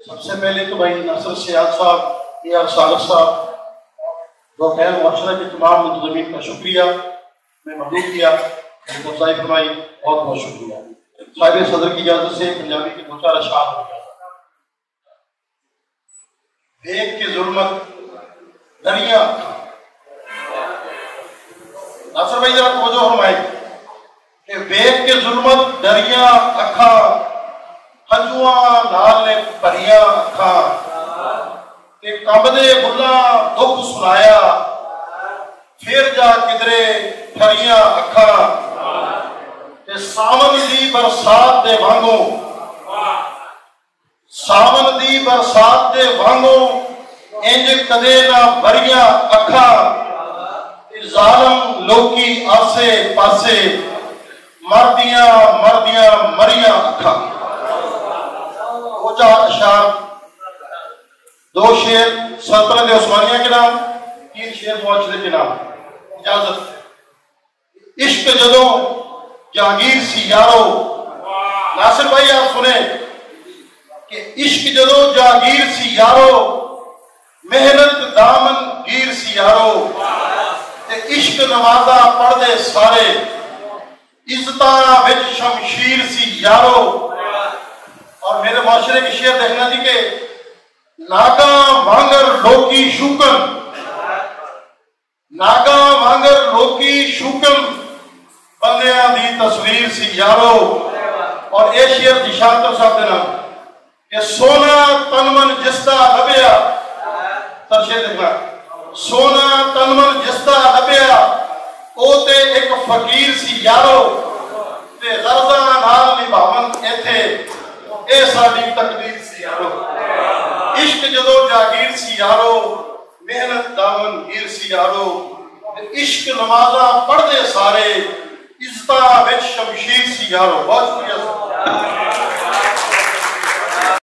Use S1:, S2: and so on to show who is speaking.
S1: सबसे पहले तो भाई नासिर सियाद साहब, AR सालक साहब, दोपहर मुआशरा के तमाम मुंतज़मीन का शुक्रिया। मैं महबूब किया अफजाई फरमाई, बहुत बहुत शुक्रिया। साहिब सदर की इजाजत से पंजाबी के दो चार अशार हो गया। देख के जुल्मत दरिया, नासिर भाई जरा तवज्जो फरमाए कि वेख के जुल्मत दरिया अखा, हंजुआ नाल ने भरिया अखा, ते कंबदे बुला दुख सुनाया, फिर जा किधरे ठरिया अखा, ते सावन दी बरसात दे वांगो, सावन दी बरसात दे वांगो इंज कदे ना भरिया अखा, जालम लोकी आसे पासे मरदियां मरदियां मरिया अखा। अशार, दो शेर सल्तनत उस्मानिया के नाम, 3 शेर मुआशरे के नाम। इजाजत। इश्क जदों जहांगीर सी यारो, नासिर भाई आप सुने कि इश्क जदों जहांगीर सी यारो, मेहनत दामन गीर सी यारो, ते इश्क नवाजा पढ़दे सारे, इज्जतां विच शमशीर सी यारो। और मेरे मुआशरे के शेर देखना जी के नागा वांगर लोकी शूकन, नागा वांगर लोकी शूकन, बंदियां दी तस्वीर सी यारो। और ये शेर दिशांतर साहब दे नाम कि सोना तनमन जिसदा लभया, तर शेर देखना, सोना तनमन जिसदा लभया, ओ ते एक फकीर सी यारो, ते गर्जा नाल निभावन इथे ए साडी तकदीर सी यारो। इश्क जदों जागीर सी यारो, मेहनत दामन हीर सी यारो, इश्क नमाजा पढ़दे सारे, इज्जतां विच शमशीर सी यारो। बहुत शुक्रिया।